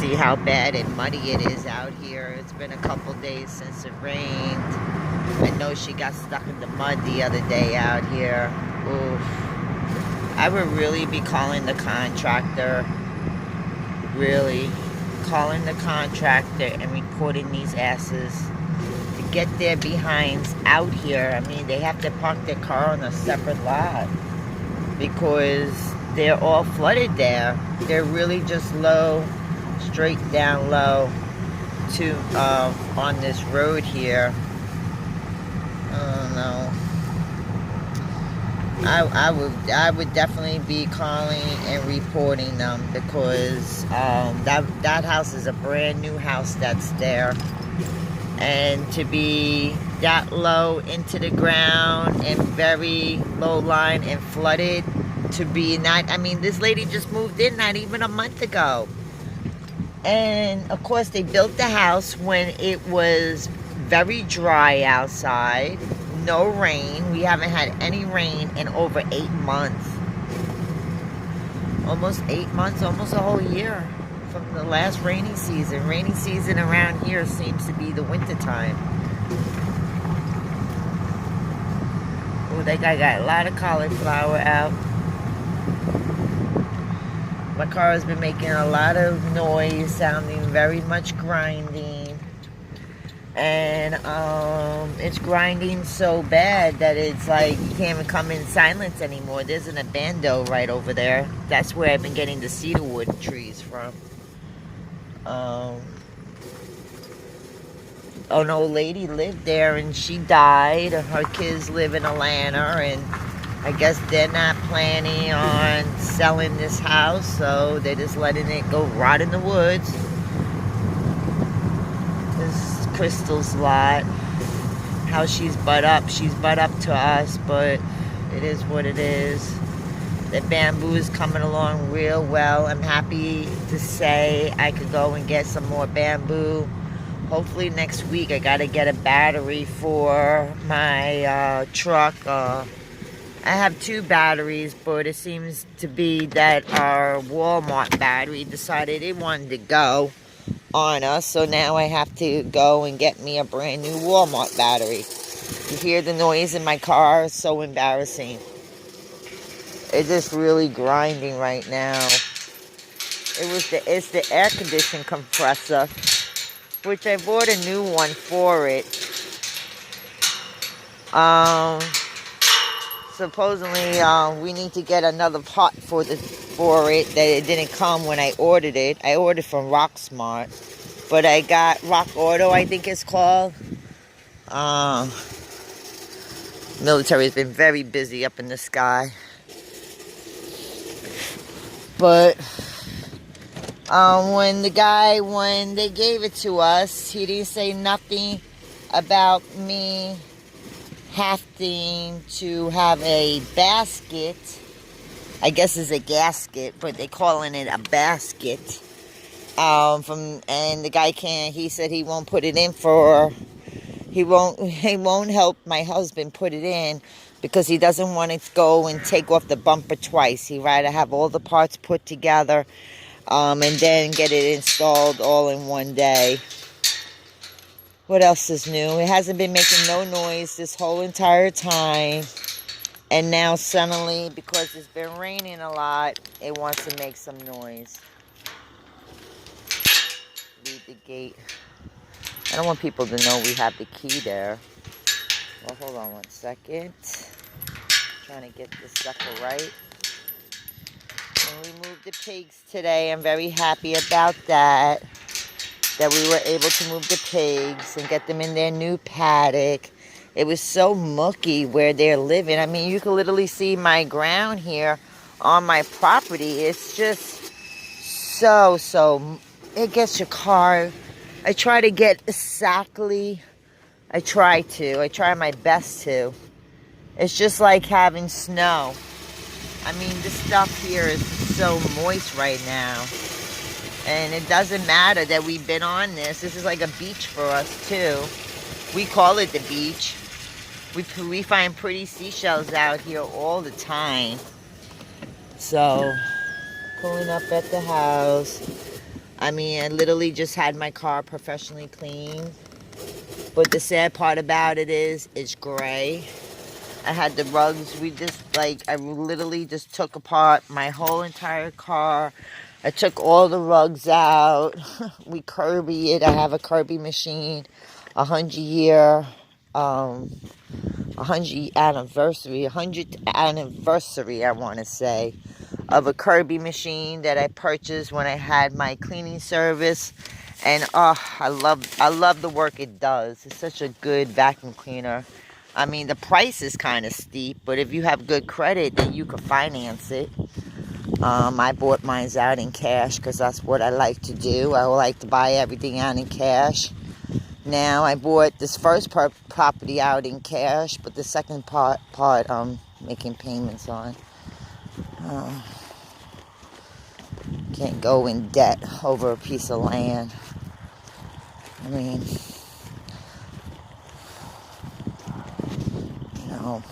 see how bad and muddy it is out here. It's been a couple days since it rained. I know she got stuck in the mud the other day out here. Oof. I would really be calling the contractor. Really. Calling the contractor and reporting these asses to get their behinds out here. I mean, they have to park their car on a separate lot because they're all flooded there. They're really just low, straight down low to on this road here. I don't know. I would definitely be calling and reporting them because that house is a brand new house that's there, and to be that low into the ground and very low line and flooded, to be not, I mean, this lady just moved in not even a month ago, and of course they built the house when it was very dry outside. No rain. We haven't had any rain in over 8 months. Almost 8 months, almost a whole year from the last rainy season. Rainy season around here seems to be the winter time. Oh, that guy got a lot of cauliflower out. My car has been making a lot of noise, sounding very much grinding. And it's grinding so bad that it's like you can't even come in silence anymore. There's an abando right over there. That's where I've been getting the cedar wood trees from. An old lady lived there and she died. Her kids live in Atlanta, and I guess they're not planning on selling this house, so they're just letting it go rot in the woods. Crystal's lot, how she's butt up to us, but it is what it is. The bamboo is coming along real well. I'm happy to say I could go and get some more bamboo. Hopefully next week. I gotta get a battery for my truck. I have 2 batteries, but it seems to be that our Walmart battery decided it wanted to go on us, so now I have to go and get me a brand new Walmart battery. You hear the noise in my car? It's so embarrassing. It's just really grinding right now. It's the air conditioning compressor, which I bought a new one for it. Supposedly we need to get another part for it that it didn't come when I ordered it. I ordered from Rocksmart, but I got Rock Auto, I think it's called. Military has been very busy up in the sky. But when they gave it to us, he didn't say nothing about me having to have a basket. I guess it's a gasket, but they calling it a basket. And the guy he said he won't put it in he won't help my husband put it in because he doesn't want it to go and take off the bumper twice. He'd rather have all the parts put together, and then get it installed all in one day. What else is new? It hasn't been making no noise this whole entire time. And now suddenly, because it's been raining a lot, it wants to make some noise. Leave the gate. I don't want people to know we have the key there. Well, hold on 1 second. Trying to get this sucker right. And we moved the pigs today. I'm very happy about that. That we were able to move the pigs and get them in their new paddock. It was so mucky where they're living. I mean, you can literally see my ground here on my property. It's just so, it gets your car. I try to get exactly, I try my best to. It's just like having snow. I mean, this stuff here is so moist right now. And it doesn't matter that we've been on this. This is like a beach for us, too. We call it the beach. We find pretty seashells out here all the time. So, pulling up at the house. I mean, I literally just had my car professionally cleaned. But the sad part about it is, it's gray. I had the rugs. I literally just took apart my whole entire car. I took all the rugs out. We Kirby it. I have a Kirby machine. 100th anniversary, I want to say, of a Kirby machine that I purchased when I had my cleaning service. And I love the work it does. It's such a good vacuum cleaner. I mean, the price is kind of steep, but if you have good credit, then you can finance it. I bought mine out in cash because that's what I like to do. I like to buy everything out in cash. Now, I bought this first property out in cash, but the second part I'm making payments on. Can't go in debt over a piece of land. I mean, you know,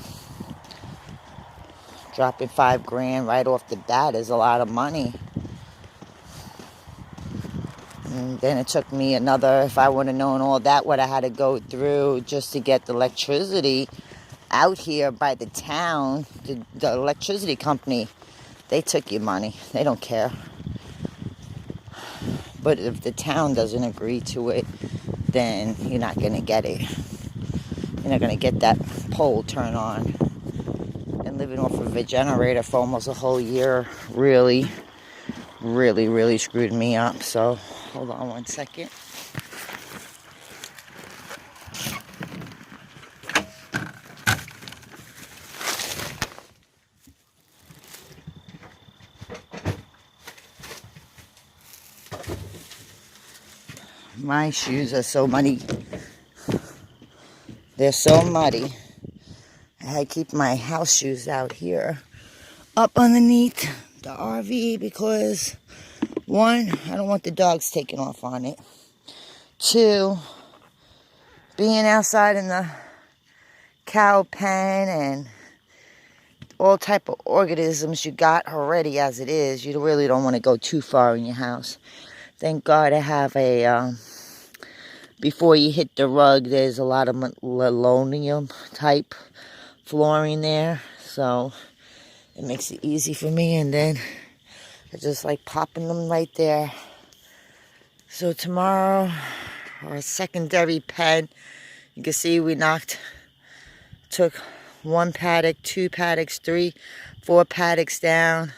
dropping $5,000 right off the bat is a lot of money. And then it took me another, if I would have known all that, what I had to go through just to get the electricity out here by the town, the electricity company, they took your money. They don't care. But if the town doesn't agree to it, then you're not going to get it. You're not going to get that pole turned on. And living off of a generator for almost a whole year really screwed me up. So, hold on one second. My shoes are so muddy. They're so muddy. I keep my house shoes out here up underneath the RV because, one, I don't want the dogs taking off on it. Two, being outside in the cow pen and all type of organisms you got already as it is, you really don't want to go too far in your house. Thank God I have a, before you hit the rug, there's a lot of linoleum type flooring there. So it makes it easy for me. And then I just like popping them right there. So tomorrow, our secondary pen, you can see we took 1 paddock, 2 paddocks, 3, 4 paddocks down.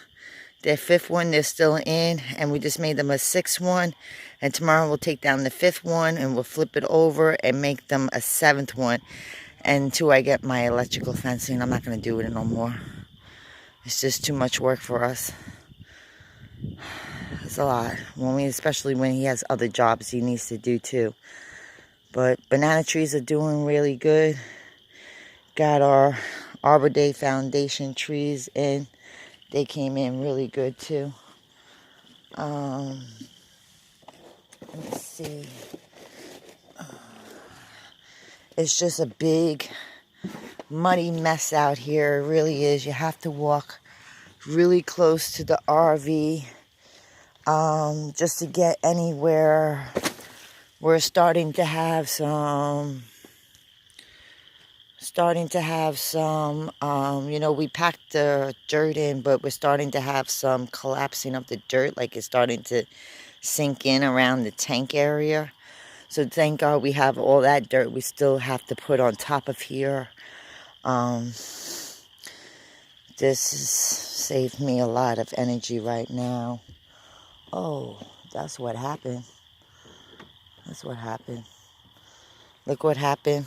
Their 5th one, they're still in, and we just made them a 6th one. And tomorrow we'll take down the 5th one, and we'll flip it over and make them a 7th one. And until I get my electrical fencing, I'm not going to do it no more. It's just too much work for us. It's a lot, especially when he has other jobs he needs to do too. But banana trees are doing really good. Got our Arbor Day Foundation trees in. They came in really good too. Let me see. It's just a big muddy mess out here. It really is. You have to walk really close to the RV just to get anywhere. We're starting to have some, we packed the dirt in, but we're starting to have some collapsing of the dirt, like it's starting to sink in around the tank area. So thank God we have all that dirt we still have to put on top of here. This has saved me a lot of energy right now. Oh, that's what happened. That's what happened. Look what happened.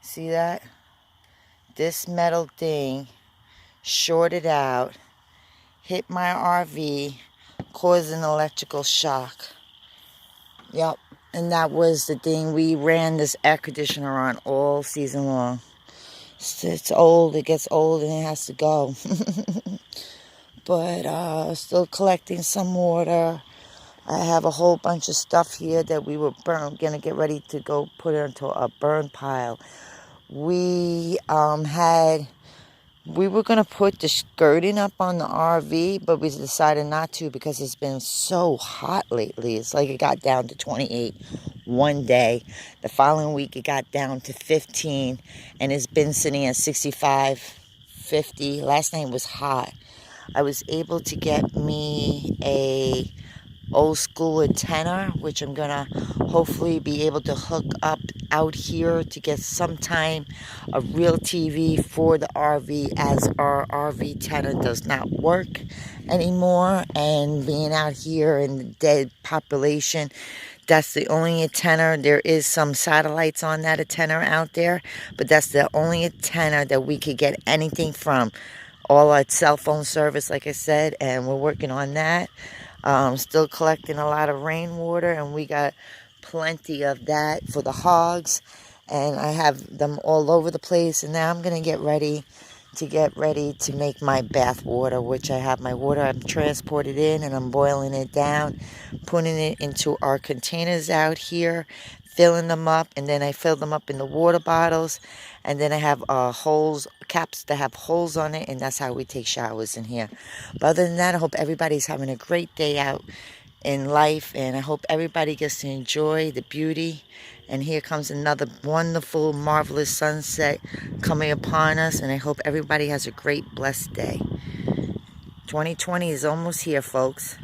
See that? This metal thing shorted out, hit my RV, caused an electrical shock. Yep. And that was the thing. We ran this air conditioner on all season long. It's old. It gets old and it has to go. But still collecting some water. I have a whole bunch of stuff here that we were going to get ready to go put into a burn pile. We had We were going to put the skirting up on the RV, but we decided not to because it's been so hot lately. It's like it got down to 28 one day. The following week it got down to 15, and it's been sitting at 65, 50. Last night was hot. I was able to get me a old school antenna, which I'm gonna hopefully be able to hook up out here to get sometime a real TV for the RV, as our RV antenna does not work anymore, and being out here in the dead population, that's the only antenna. There is some satellites on that antenna out there, but that's the only antenna that we could get anything from. All our cell phone service, like I said, and we're working on that. Still collecting a lot of rainwater, and we got plenty of that for the hogs, and I have them all over the place. And now I'm gonna get ready to make my bath water, which I have my water I'm transported in, and I'm boiling it down, putting it into our containers out here, filling them up, and then I fill them up in the water bottles, and then I have caps that have holes on it, and that's how we take showers in here. But other than that, I hope everybody's having a great day out in life, and I hope everybody gets to enjoy the beauty. And here comes another wonderful, marvelous sunset coming upon us, and I hope everybody has a great, blessed day. 2020 is almost here, folks.